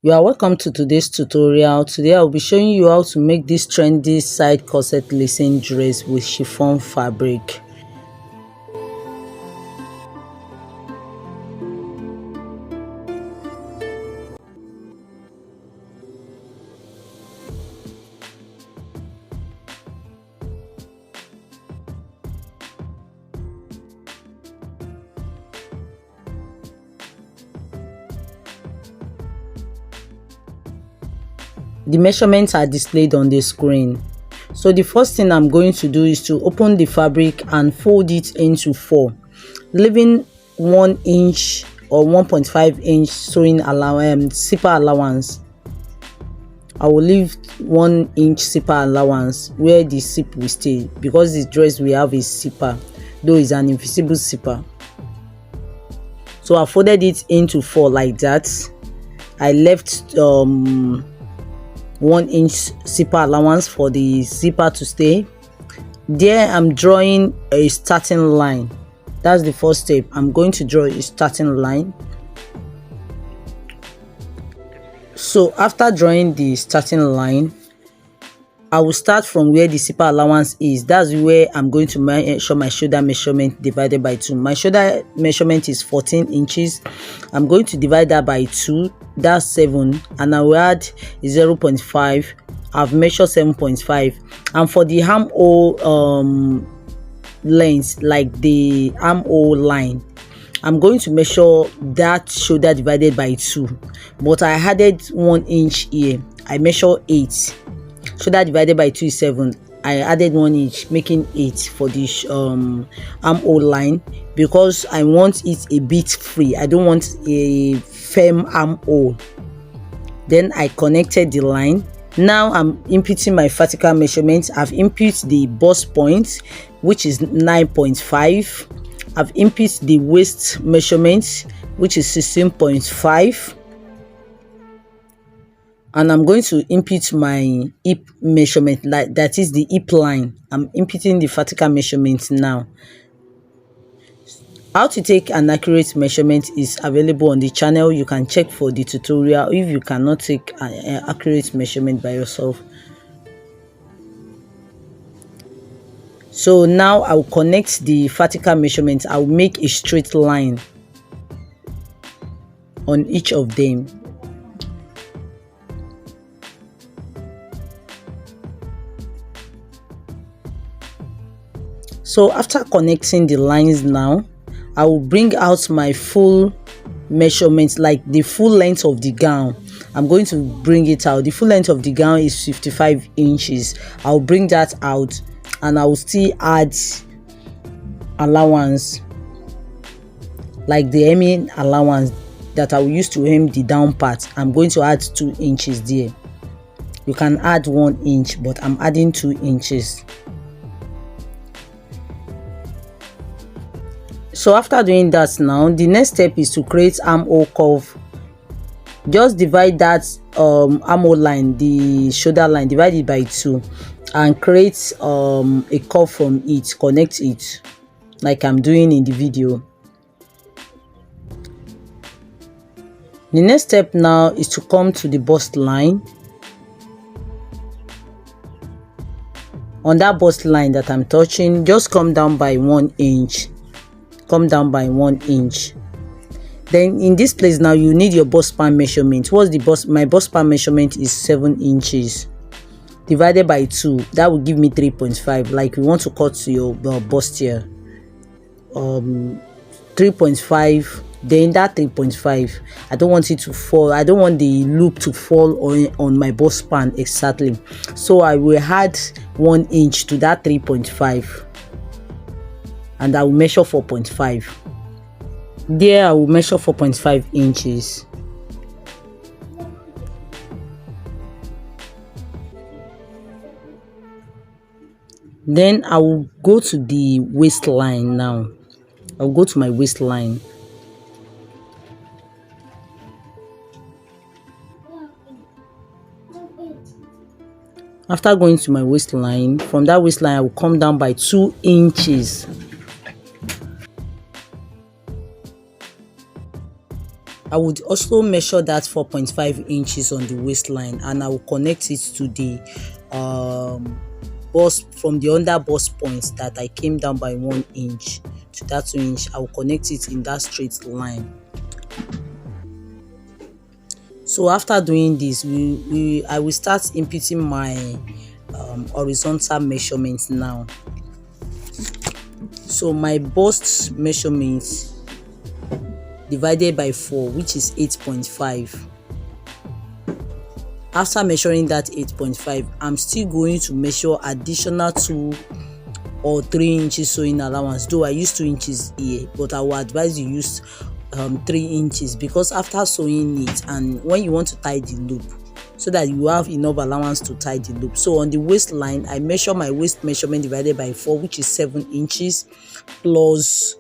You are welcome to today's tutorial. Today I'll be showing you how to make this trendy side corset lacing dress with chiffon fabric. The measurements are displayed on the screen. So the first thing I'm going to do is to open the fabric and fold it into 4, leaving 1 inch or 1.5 inch sewing zipper allowance. I will leave 1 inch zipper allowance where the zip will stay, because the dress we have is zipper, though it's an invisible zipper. So I folded it into 4 like that. I left 1 inch zipper allowance for the zipper to stay. There I'm drawing a starting line. That's the first step. I'm going to draw a starting line. So after drawing the starting line, I will start from where the zipper allowance is. That's where I'm going to measure my shoulder measurement divided by 2. My shoulder measurement is 14 inches. I'm going to divide that by 2. That's 7, and I will add 0.5. I've measured 7.5. And for the armhole length, like the armhole line, I'm going to measure that shoulder divided by 2, but I added 1 inch here. I measure 8. Shoulder divided by 2 is 7. I added 1 inch, making 8 for this armhole line, because I want it a bit free. I don't want a firm armhole. Then I connected the line. Now I'm inputting my vertical measurements. I've input the bust point, which is 9.5. I've input the waist measurement, which is 16.5. And I'm going to input my hip measurement, like that is the hip line. I'm inputting the vertical measurement now. How to take an accurate measurement is available on the channel. You can check for the tutorial if you cannot take an accurate measurement by yourself. So now I'll connect the vertical measurement. I'll make a straight line on each of them. So after connecting the lines now, I will bring out my full measurement, like the full length of the gown. I'm going to bring it out. The full length of the gown is 55 inches. I'll bring that out, and I will still add allowance, like the hemming allowance that I will use to hem the down part. I'm going to add 2 inches there. You can add 1 inch, but I'm adding 2 inches. So after doing that, now the next step is to create armhole curve. Just divide that armhole line, the shoulder line, divide it by 2, and create a curve from it. Connect it like I'm doing in the video. The next step now is to come to the bust line. On that bust line that I'm touching, just come down by 1 inch. Come down by 1 inch. Then in this place now you need your bust span measurement. What's the bust? My bust span measurement is 7 inches divided by 2. That will give me 3.5. Like we want to cut your bust here, 3.5. Then that 3.5, I don't want it to fall. I don't want the loop to fall on my bust span exactly. So I will add 1 inch to that 3.5. And I will measure 4.5. There I will measure 4.5 inches. Then I will go to the waistline now. I'll go to my waistline. After going to my waistline, from that waistline I will come down by 2 inches. I would also measure that 4.5 inches on the waistline, and I will connect it to the bust, from the under bust point that I came down by 1 inch to that 2 inch. I will connect it in that straight line. So after doing this, I will start inputting my horizontal measurements now. So my bust measurement divided by 4, which is 8.5. After measuring that 8.5, I'm still going to measure additional 2 or 3 inches sewing allowance, though I use 2 inches here, but I will advise you use 3 inches, because after sewing it and when you want to tie the loop, so that you have enough allowance to tie the loop. So on the waistline, I measure my waist measurement divided by 4, which is 7 inches, plus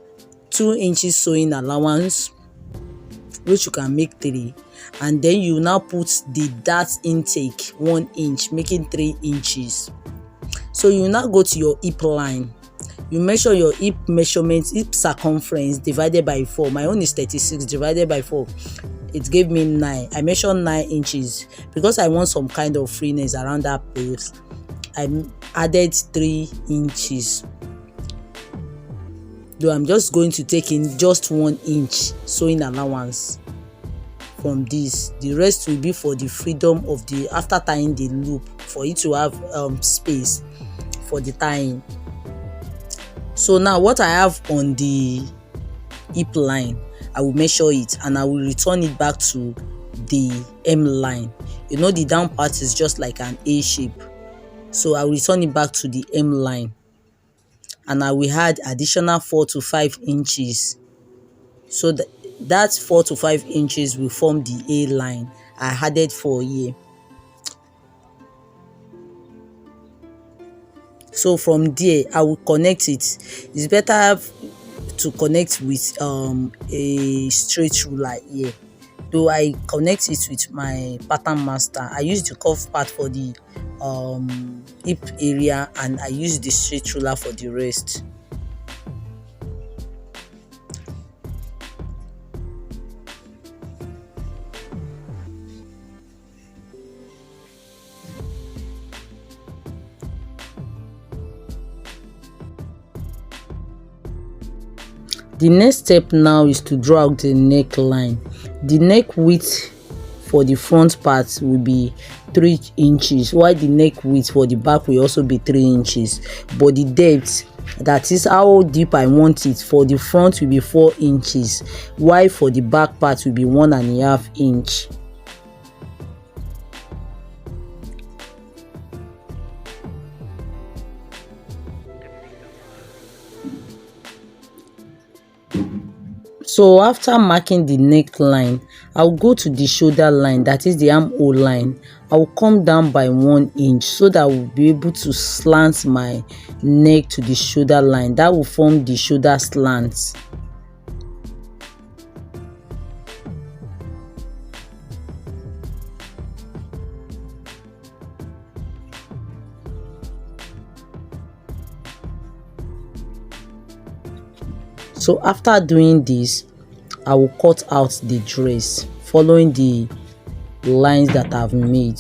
2 inches sewing allowance, which you can make 3, and then you now put the dart intake 1 inch, making 3 inches. So you now go to your hip line. You measure your hip measurement, hip circumference divided by 4. My own is 36 divided by 4. It gave me 9. I measured 9 inches because I want some kind of freeness around that place. I added 3 inches. Though I'm just going to take in just 1 inch sewing allowance from this. The rest will be for the freedom of the, after tying the loop, for it to have space for the tying. So now what I have on the hip line, I will measure it and I will return it back to the hem line. You know, the down part is just like an A shape, so I will return it back to the hem line, and I will add additional 4 to 5 inches. So that 4 to 5 inches will form the A line. I added 4 here. So from there, I will connect it. It's better to connect with a straight ruler here. Though I connect it with my pattern master. I use the curve part for the hip area, and I use the straight ruler for the rest. The next step now is to draw out the neckline. The neck width for the front part will be 3 inches, while the neck width for the back will also be 3 inches. But the depth, that is how deep I want it, for the front will be 4 inches, while for the back part will be 1.5 inch. So after marking the neckline, I'll go to the shoulder line, that is the armhole line. I will come down by 1 inch so that I will be able to slant my neck to the shoulder line. That will form the shoulder slant. So after doing this, I will cut out the dress following the lines that I've made.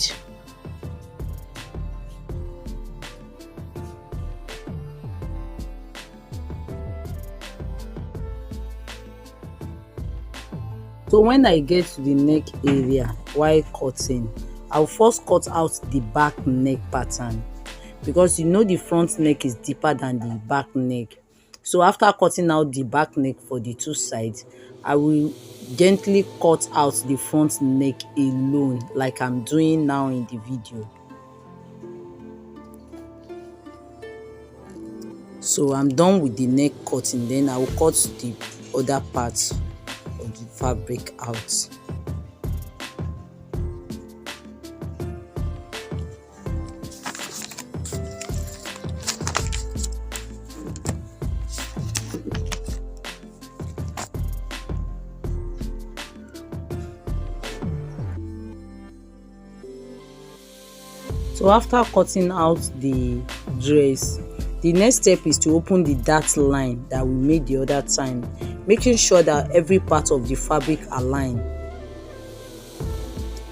So when I get to the neck area while cutting, I'll first cut out the back neck pattern, because you know the front neck is deeper than the back neck. So after cutting out the back neck for the 2 sides, I will gently cut out the front neck alone, like I'm doing now in the video. So I'm done with the neck cutting, then I will cut the other parts of the fabric out. So after cutting out the dress, the next step is to open the dart line that we made the other time, making sure that every part of the fabric align.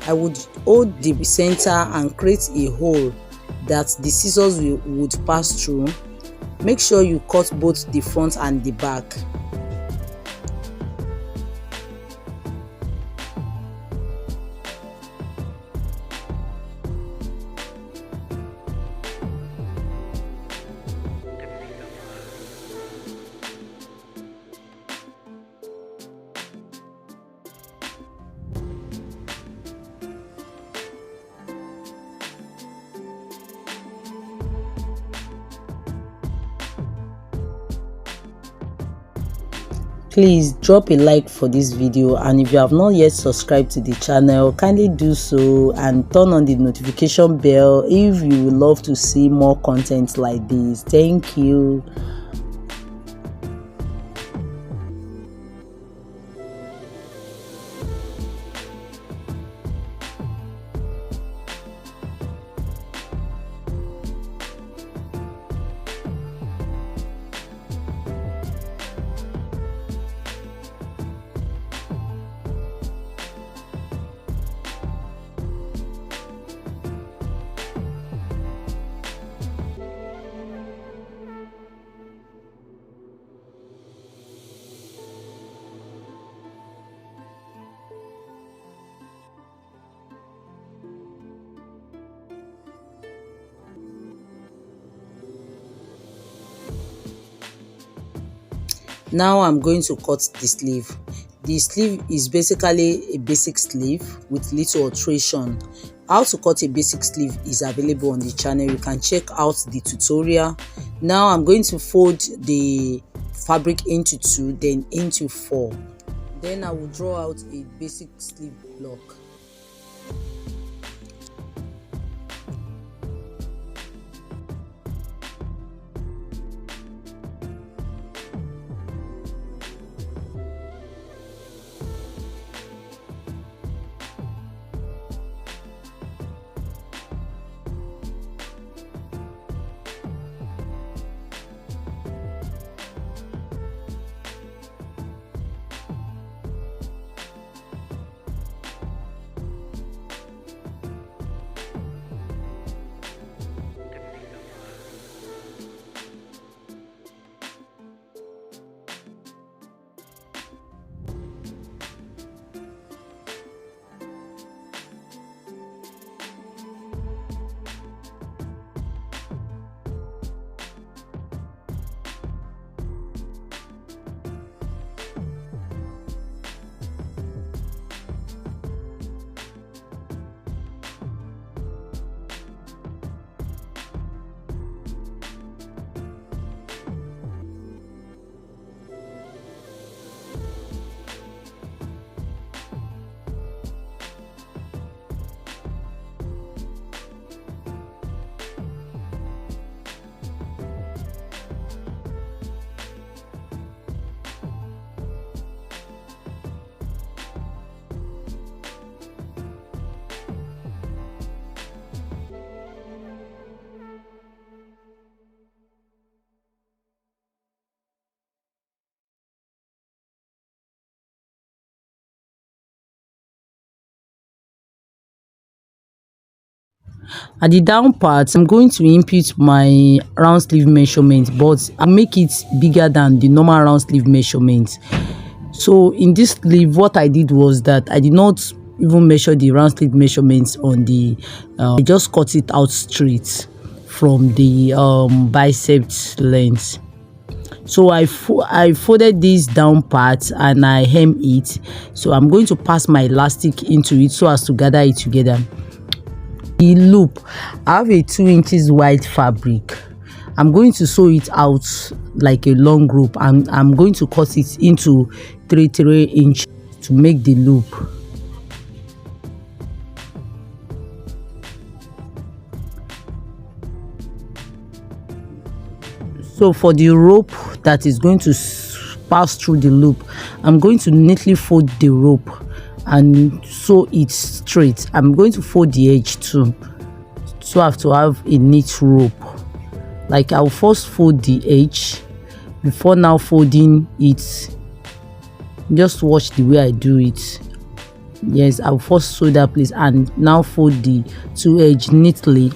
I would hold the center and create a hole that the scissors would pass through. Make sure you cut both the front and the back. Please drop a like for this video, and if you have not yet subscribed to the channel, kindly do so and turn on the notification bell if you would love to see more content like this. Thank you. Now I'm going to cut the sleeve. The sleeve is basically a basic sleeve with little alteration. How to cut a basic sleeve is available on the channel. You can check out the tutorial. Now I'm going to fold the fabric into 2, then into 4. Then I will draw out a basic sleeve block. At the down part, I'm going to input my round sleeve measurement, but I'll make it bigger than the normal round sleeve measurement. So in this sleeve, what I did was that I did not even measure the round sleeve measurements on the I just cut it out straight from the biceps length. So I folded this down part and I hem it. So I'm going to pass my elastic into it so as to gather it together. The loop, I have a 2 inches wide fabric. I'm going to sew it out like a long rope, and I'm going to cut it into 3 inches to make the loop. So for the rope that is going to pass through the loop, I'm going to neatly fold the rope and sew it straight. I'm going to fold the edge too, so I have to have a neat rope. Like I'll first fold the edge before now folding it. Just watch the way I do it. Yes, I'll first sew that place and now fold the two edge neatly.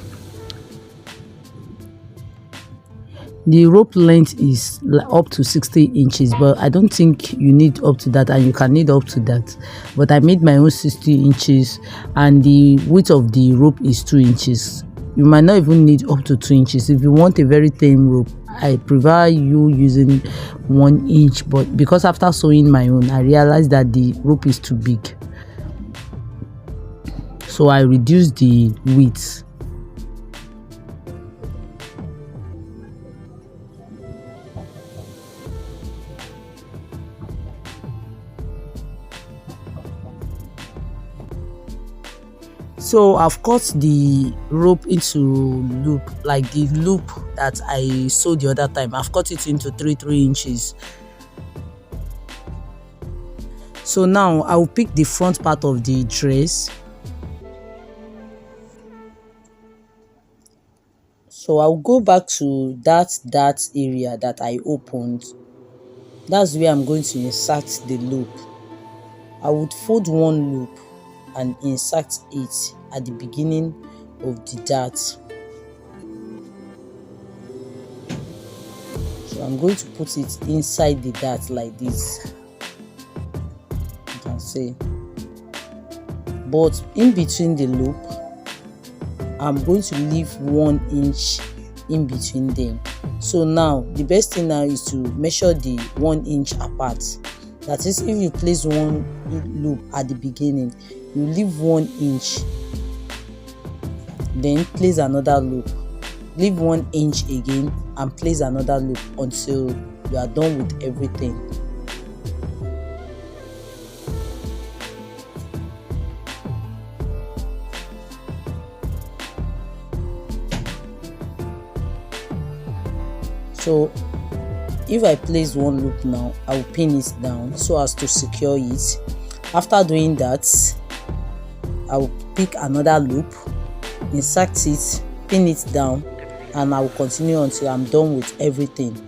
The rope length is up to 60 inches, but I don't think you need up to that, and you can need up to that. But I made my own 60 inches, and the width of the rope is 2 inches. You might not even need up to 2 inches. If you want a very thin rope, I prefer you using 1 inch, but because after sewing my own, I realized that the rope is too big, so I reduced the width. So I've cut the rope into loop, like the loop that I sewed the other time. I've cut it into 3 inches. So now I will pick the front part of the dress. So I'll go back to that area that I opened. That's where I'm going to insert the loop. I would fold one loop and insert it at the beginning of the dart. So I'm going to put it inside the dart like this, you can see. But in between the loop, I'm going to leave 1 inch in between them. So now the best thing now is to measure the 1 inch apart. That is, if you place one loop at the beginning, you leave 1 inch, then place another loop, leave 1 inch again, and place another loop until you are done with everything. So if I place one loop now, I will pin it down so as to secure it. After doing that, I will pick another loop, insert it, pin it down, and I will continue until I'm done with everything.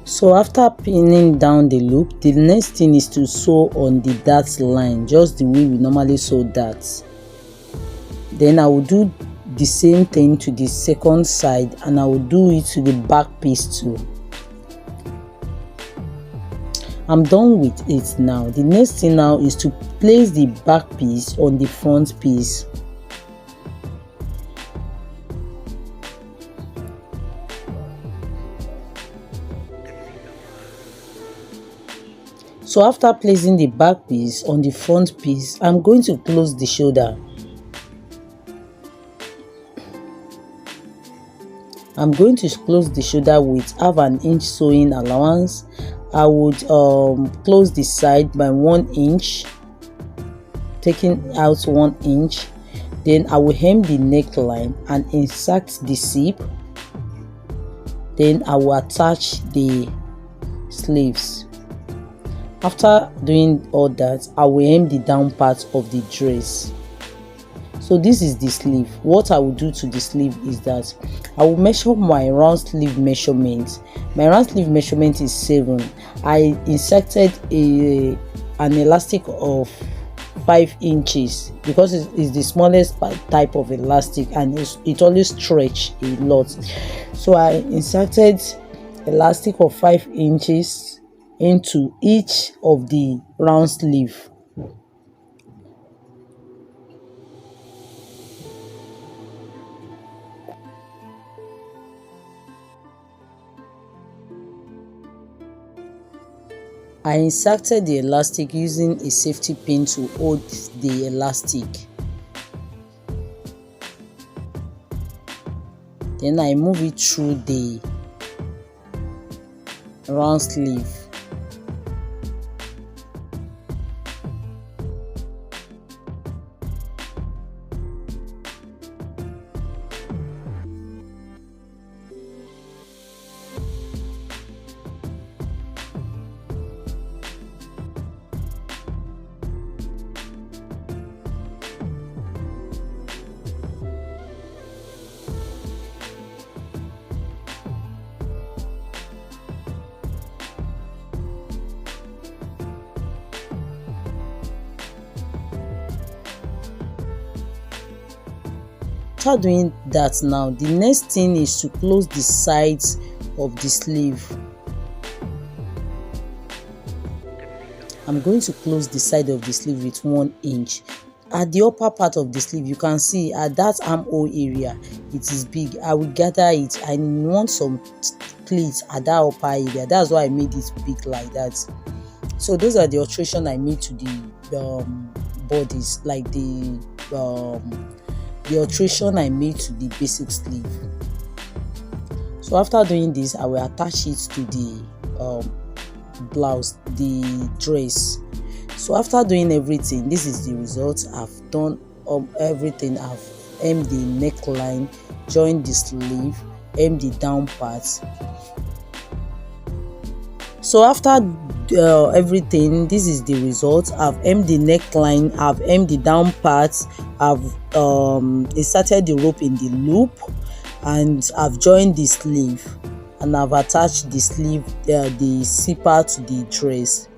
So after pinning down the loop, the next thing is to sew on the dart line, just the way we normally sew darts. Then I will do the same thing to the second side, and I will do it to the back piece too. I'm done with it now. The next thing now is to place the back piece on the front piece. So after placing the back piece on the front piece, I'm going to close the shoulder. I'm going to close the shoulder with 1/2 inch sewing allowance. I would close the side by 1 inch, taking out 1 inch. Then I will hem the neckline and insert the zip. Then I will attach the sleeves. After doing all that, I will hem the down part of the dress. So this is the sleeve. What I will do to the sleeve is that I will measure my round sleeve measurement. My round sleeve measurement is 7. I inserted an elastic of 5 inches because it's the smallest type of elastic, and it always stretch a lot. So I inserted elastic of 5 inches into each of the round sleeve. I inserted the elastic using a safety pin to hold the elastic. Then I move it through the round sleeve. After doing that, now the next thing is to close the sides of the sleeve. I'm going to close the side of the sleeve with 1 inch. At the upper part of the sleeve, you can see at that armhole area, it is big. I will gather it. I want some pleats at that upper area. That's why I made it big like that. So those are the alterations I made to the bodies, like the alteration I made to the basic sleeve. So after doing this, I will attach it to the blouse, the dress. So after doing everything, this is the result. I've done everything. I've hemmed the neckline, joined the sleeve, hemmed the down parts. So after everything, this is the result. I've hemmed the neckline, I've hemmed the down parts, I've inserted the rope in the loop, and I've joined the sleeve, and I've attached the sleeve, the zipper to the dress.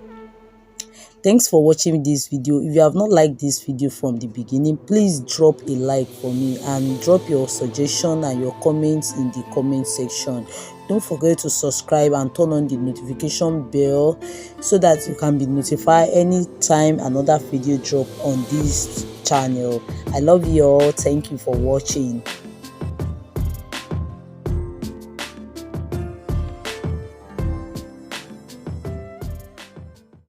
Thanks for watching this video. If you have not liked this video from the beginning, please drop a like for me and drop your suggestion and your comments in the comment section. Don't forget to subscribe and turn on the notification bell so that you can be notified anytime another video drop on this channel. I love you all. Thank you for watching.